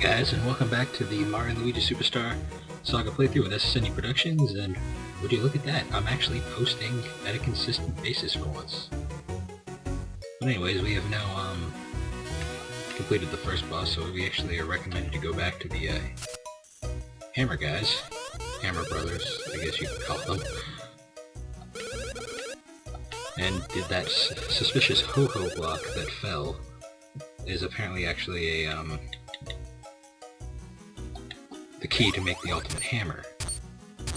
guys, and welcome back to the Mario and Luigi SuperStar Saga playthrough with SSNE Productions, and would you look at that, I'm actually posting at a consistent basis for once. But anyways, we have now completed the first boss, so we actually are recommended to go back to the Hammer guys, Hammer Brothers, I guess you could call them, and did that suspicious ho-ho block that fell is apparently actually a the key to make the ultimate hammer,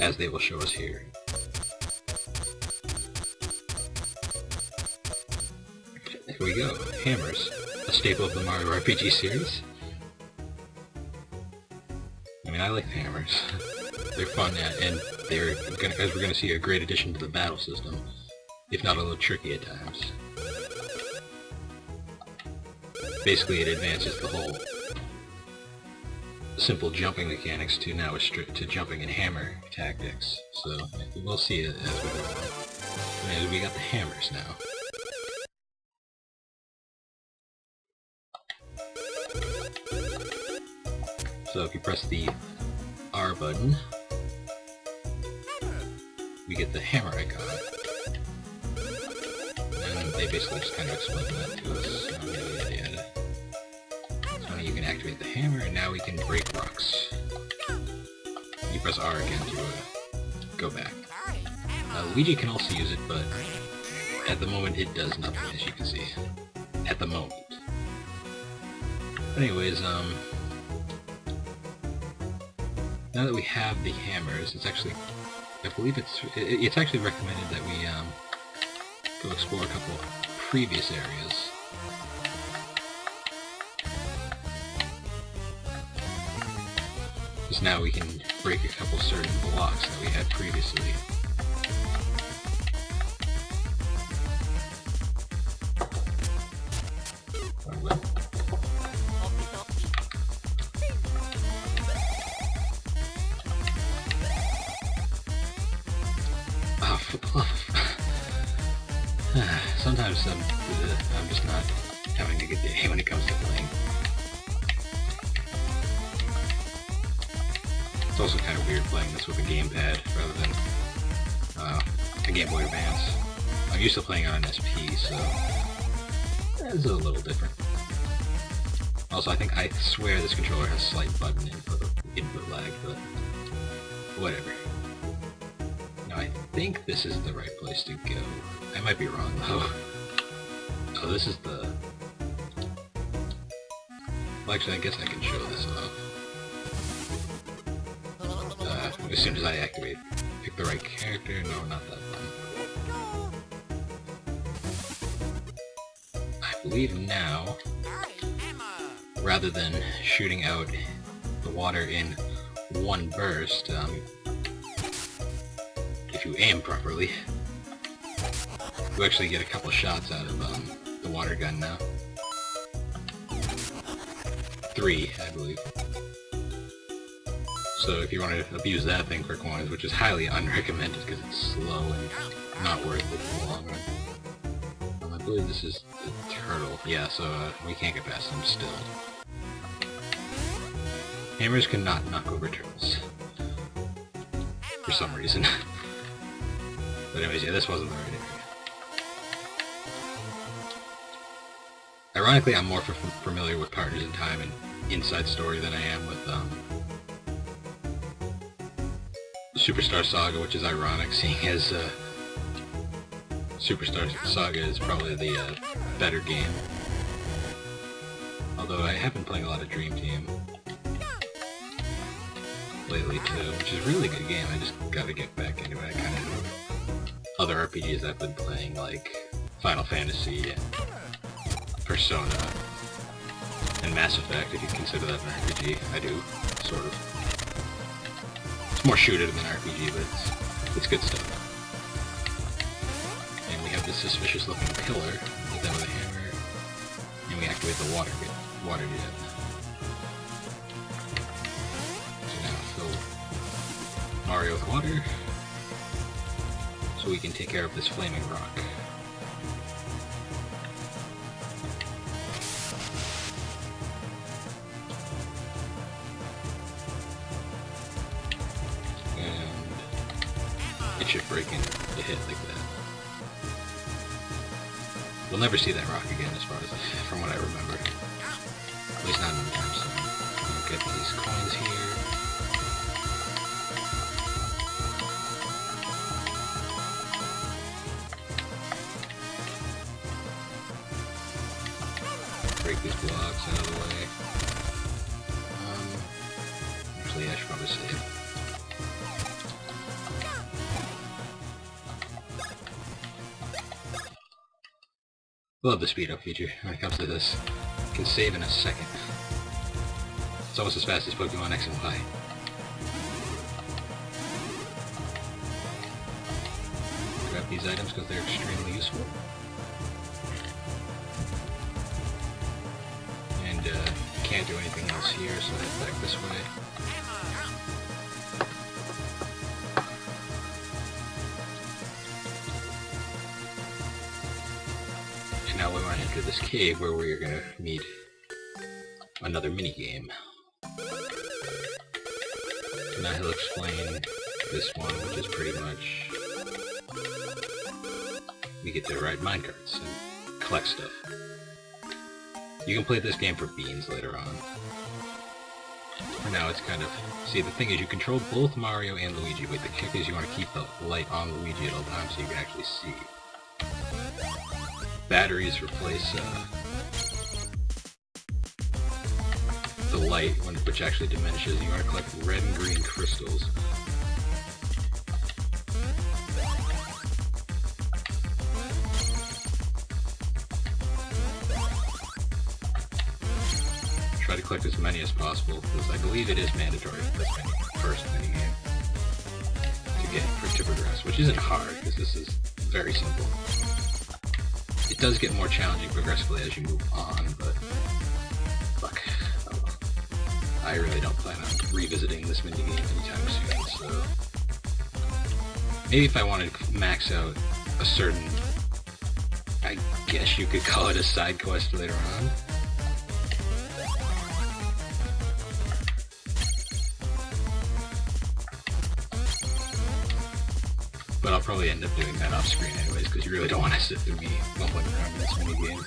as they will show us here. There we go, hammers, a staple of the Mario RPG series. I mean, I like hammers. They're fun, and they're, as we're going to see, a great addition to the battle system, if not a little tricky at times. Basically, it advances the whole simple jumping mechanics to now to jumping and hammer tactics. So we'll see it as we go. And we got the hammers now. So if you press the R button, we get the hammer icon. And they basically just kind of explain that to us. Yada yada. So you can activate the hammer, and now we can break rocks. You press R again to go back. Luigi can also use it, but at the moment it does nothing, as you can see. At the moment. But anyways, now that we have the hammers, it's actually, I believe it's actually recommended that we go explore a couple of previous areas. Because now we can break a couple certain blocks that we had previously. Sometimes I'm just not having a good day when it comes to playing. It's also kind of weird playing this with a gamepad rather than a Game Boy Advance. I'm used to playing on an SP, so it's a little different. Also, I swear this controller has slight button input lag, but whatever. Now I think this is the right place to go. I might be wrong though. Oh, this is the... Well, actually, I guess I can show this off. As soon as I pick the right character. No, not that one. I believe now, rather than shooting out the water in one burst, if you aim properly, you actually get a couple shots out of the water gun now. 3, I believe. So if you want to abuse that thing for coins, which is highly unrecommended because it's slow and not worth it in the long run. I believe this is the turtle. Yeah, so we can't get past him still. Hammers cannot knock over turtles. For some reason. But anyways, yeah, this wasn't the right area. Ironically, I'm more familiar with Partners in Time and Inside Story than I am with SuperStar Saga, which is ironic, seeing as SuperStar Saga is probably the better game. Although I have been playing a lot of Dream Team lately too, which is a really good game. I just gotta get back into it. I kind of other RPGs I've been playing, like Final Fantasy and Persona and Mass Effect, if you consider that an RPG. I do, sort of. It's more shooter than RPG, but it's good stuff. And we have this suspicious looking pillar with them with a hammer, and we activate the water jet. So now fill Mario with water, so we can take care of this flaming rock. makeshift breaking to hit like that. We'll never see that rock again, as far as from what I remember. At least not anytime soon. We'll get these coins here. Break these blocks out of the way. Actually, I should probably save. Love the speed up feature when it comes to this. You can save in a second. It's almost as fast as Pokemon X and Y. Grab these items because they're extremely useful. And can't do anything else here, so head back this way. Now we want to enter this cave where we're going to meet another mini-game. Now he'll explain this one, which is pretty much we get to ride minecarts and collect stuff. You can play this game for beans later on. For now it's kind of... See, the thing is you control both Mario and Luigi, but the kick is you want to keep the light on Luigi at all times so you can actually see. Batteries replace the light, which actually diminishes. You want to collect red and green crystals. Try to collect as many as possible, because I believe it is mandatory for this first minigame to progress, which isn't hard, because this is very simple. It does get more challenging progressively as you move on, but fuck. Oh well. I really don't plan on revisiting this minigame anytime soon, so... Maybe if I wanted to max out a certain... I guess you could call it a side quest later on. But I'll probably end up doing that off screen anyways, because you really don't want to sit through me mumbling around in this minigame.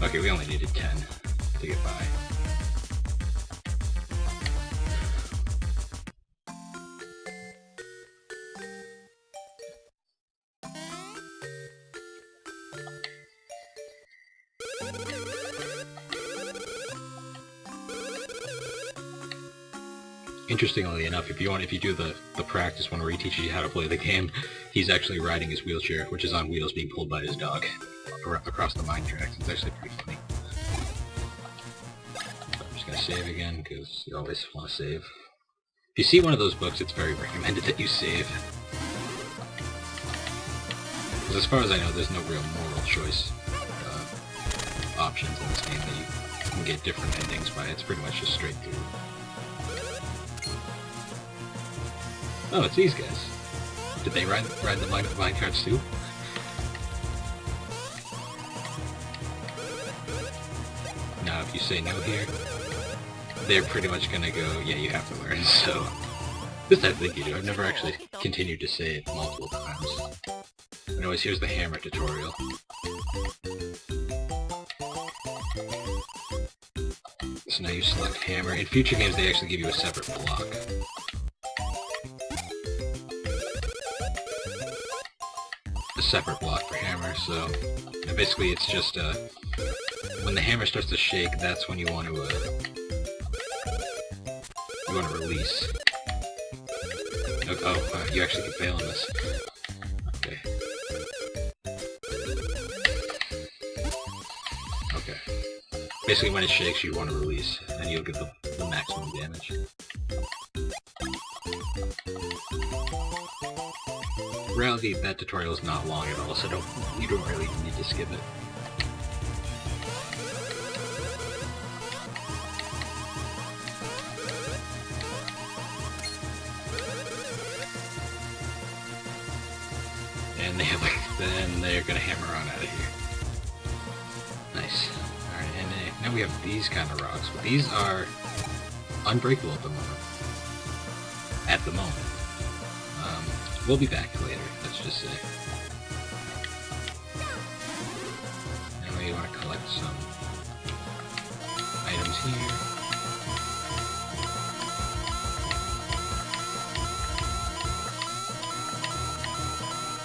Okay, we only needed 10 to get by. Interestingly enough, if you do the practice one where he teaches you how to play the game, he's actually riding his wheelchair, which is on wheels, being pulled by his dog across the mine tracks. It's actually pretty funny. I'm just gonna save again, because you always want to save. If you see one of those books, it's very recommended that you save. Because as far as I know, there's no real moral choice options in this game that you can get different endings by. It's pretty much just straight through. Oh, it's these guys. Did they ride the minecarts too? Now, if you say no here, they're pretty much gonna go, yeah, you have to learn, so... This I think you do. I've never actually continued to say it multiple times. Anyways, here's the hammer tutorial. So now you select hammer. In future games, they actually give you a separate block. A separate block for hammer, so basically it's just when the hammer starts to shake, that's when you want to release. Oh, you actually can fail on this. Okay. Okay. Basically, when it shakes, you want to release, and you'll get the maximum damage. In reality, that tutorial is not long at all, so you don't really need to skip it. And then they're gonna hammer on out of here. Nice. Alright, and now we have these kind of rocks, but these are unbreakable at the moment. at the moment. We'll be back later, let's just say. Anyway, you want to collect some items here.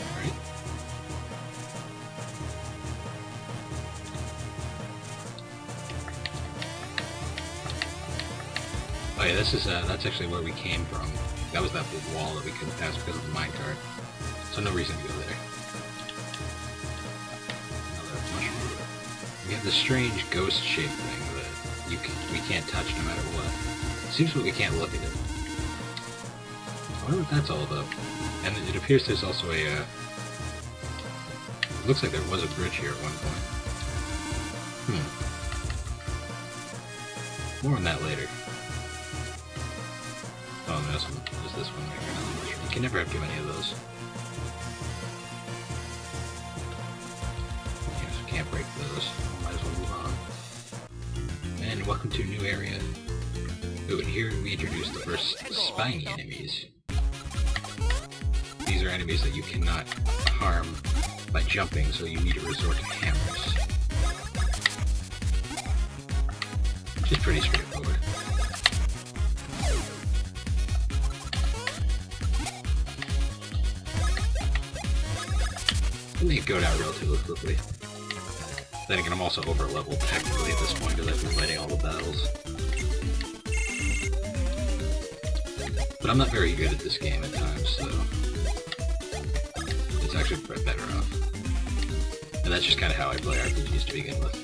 Alright. Oh yeah, this is, that's actually where we came from. That was that big wall that we couldn't pass because of the minecart. So no reason to go there. Another mushroom. We have this strange ghost-shaped thing that we can't touch no matter what. Seems like we can't look at it. I wonder what that's all about. And it appears there's also a, it looks like there was a bridge here at one point. More on that later. Oh, and there's this one right here. You can never have too many of those. Yes, can't break those. Might as well move on. And welcome to a new area. Ooh, and here we introduce the first spiny enemies. These are enemies that you cannot harm by jumping, so you need to resort to hammers. Which is pretty straightforward. They go down relatively quickly. Then again, I'm also over-leveled technically at this point because I've been fighting all the battles. But I'm not very good at this game at times, so it's actually better off. And that's just kind of how I play RPGs to begin with.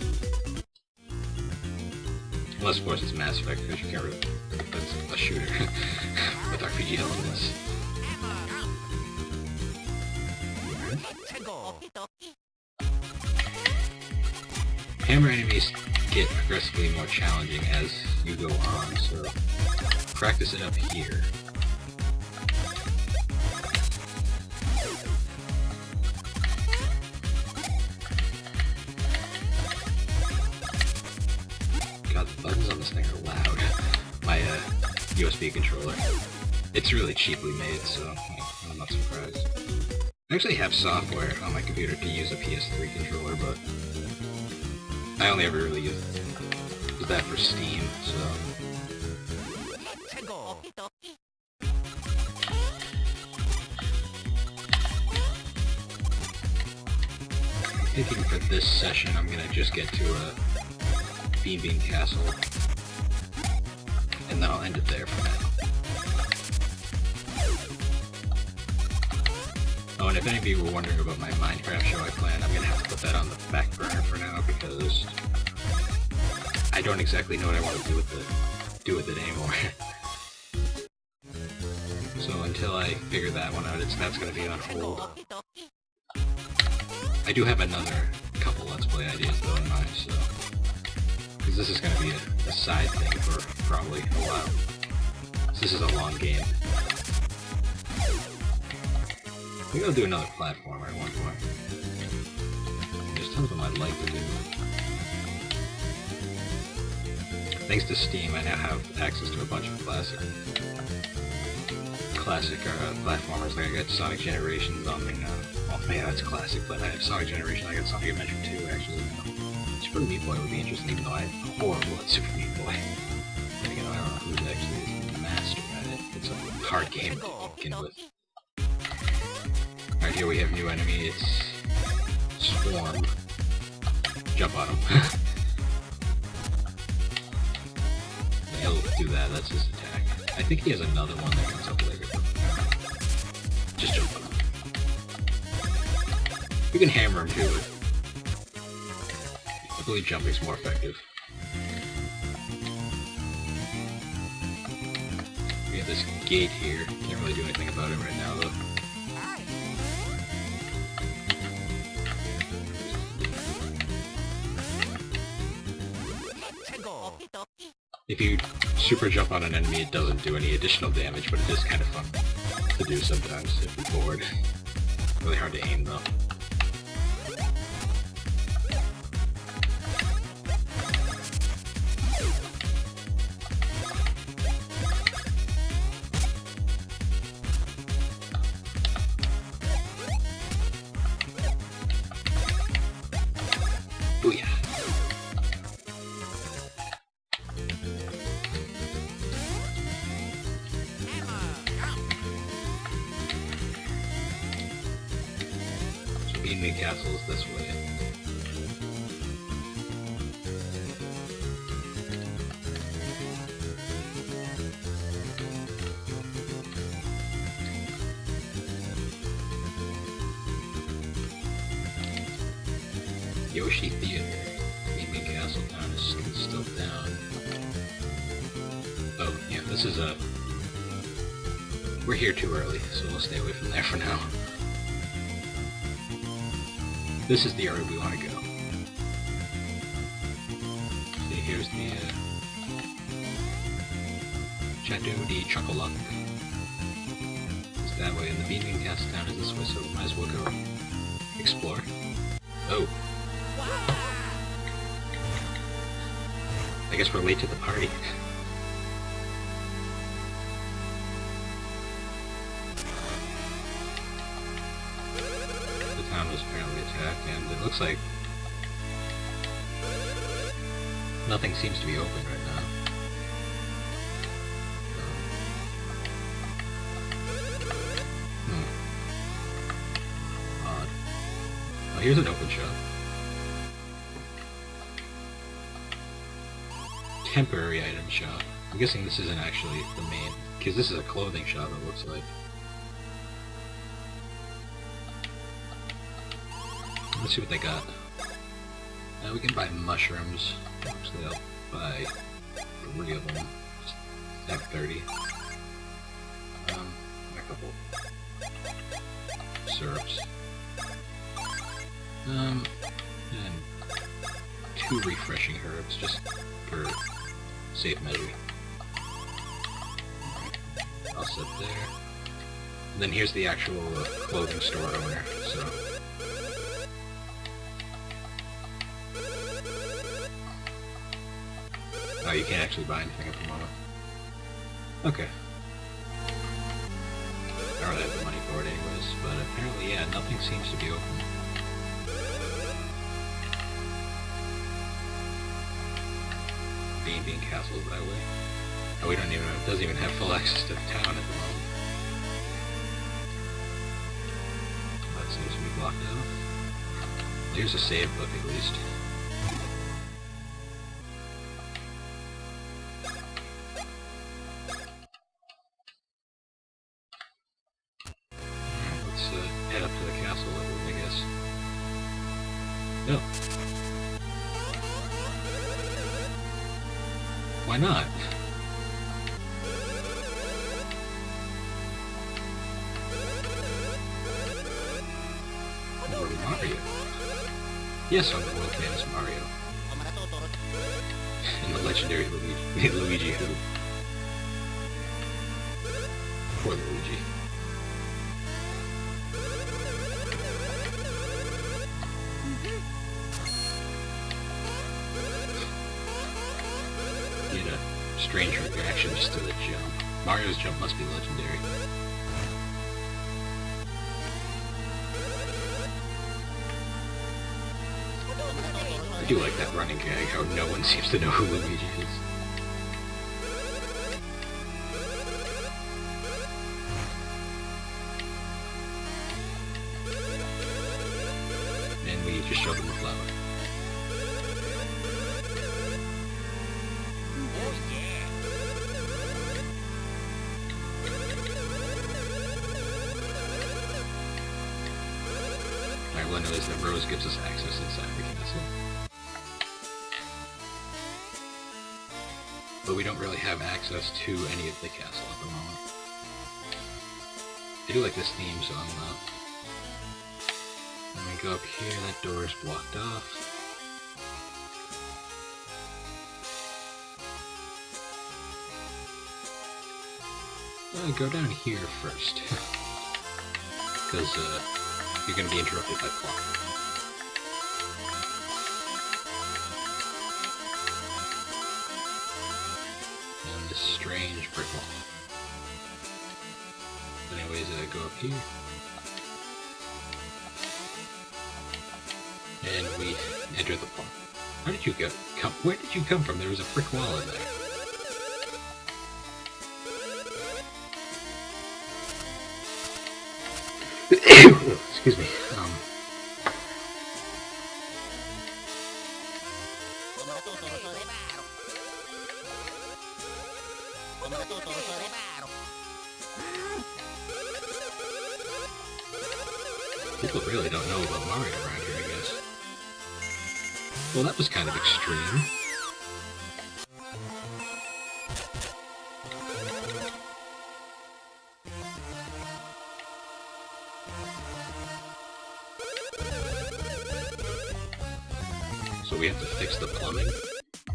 Unless, of course, it's Mass Effect, because you can't really... That's a shooter with RPG elements. Hammer enemies get progressively more challenging as you go on, so practice it up here. God, the buttons on this thing are loud. My USB controller. It's really cheaply made, so I'm not surprised. I actually have software on my computer to use a PS3 controller, but I only ever really use that for Steam, so... I'm thinking for this session I'm gonna just get to a beanbean castle, and then I'll end it there for now. Oh, and if any of you were wondering about my Minecraft show I plan, I'm gonna have to put that on the back burner for now because I don't exactly know what I want to do with it anymore. So until I figure that one out, that's gonna be on hold. I do have another couple Let's Play ideas though in mind, so because this is gonna be a side thing for probably a while. So this is a long game. Maybe I'll do another platformer at one point. There's tons of them I'd like to do. Thanks to Steam, I now have access to a bunch of classic platformers. Like I got Sonic Generations on me now. Well, yeah, that's classic, but I have Sonic Generation. I got Sonic Adventure 2 actually. Super Meat Boy would be interesting, even though I'm horrible at Super Meat Boy. Then again, I don't know who's actually the master at it. It's a hard game to begin with. Alright, here we have new enemy, it's Swarm. Jump on him. He'll do that, that's his attack. I think he has another one that comes up later. Just jump on him. You can hammer him too, but I believe jumping's more effective. We have this gate here, can't really do anything about it right now though. If you super jump on an enemy, it doesn't do any additional damage, but it is kind of fun to do sometimes if you're bored. Really hard to aim though. castle is this way. Yoshi Theater. Beanbean Castle Town is still down. Oh, yeah, this is a... We're here too early, so we'll stay away from there for now. This is the area we want to go. See, here's the Chateau de Chocolat. It's that way, and the Beanbean Castle Town is this way, so we might as well go explore. Oh. I guess we're late to the party. The town was apparently attacked, and it looks like nothing seems to be open right now. Odd. Oh, here's an open shop. Temporary item shop. I'm guessing this isn't actually the main, because this is a clothing shop, it looks like. Let's see what they got. We can buy mushrooms. Actually, I'll buy 3 of them. Stack 30. A couple syrups. And 2 refreshing herbs, just for safe measure. I'll sit there. And then here's the actual clothing store owner, so... Oh, you can't actually buy anything at the moment. Okay. I don't really have the money for it anyways, but apparently, yeah, nothing seems to be open. Beanbean Castle that way. Oh, we don't even know, it doesn't even have full access to the town at the moment. That seems to be blocked out. Here's a save book at least. Head up to the castle level, I guess. No. Why not? Or Mario. Yes, I'm the world famous Mario. And the legendary Luigi who? Poor Luigi. Get a strange reaction just to the jump. Mario's jump must be legendary. I do like that running gag, how no one seems to know who Luigi is. And we just showed them the flower. All I know is that Rose gives us access inside the castle. But we don't really have access to any of the castle at the moment. I do like this theme song though. When we go up here, that door is blocked off. Go down here first. Because, you're going to be interrupted by plot. And this strange brick wall. But anyways, go up here. And we enter the plot. How did you come? Where did you come from? There was a brick wall in there. Excuse me. People really don't know about Mario around here, I guess. Well, that was kind of extreme. So we have to fix the plumbing?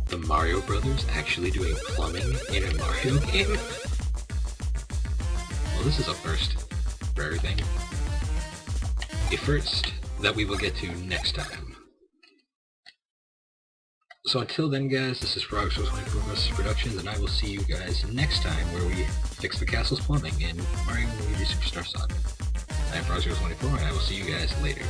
The Mario Brothers actually doing plumbing in a Mario game? Well, this is a first for everything. A first that we will get to next time. So until then, guys, this is Frog Shows 24 Productions, and I will see you guys next time where we fix the castle's plumbing in Mario & Luigi SuperStar Saga. I am Frog Shows 24, and I will see you guys later.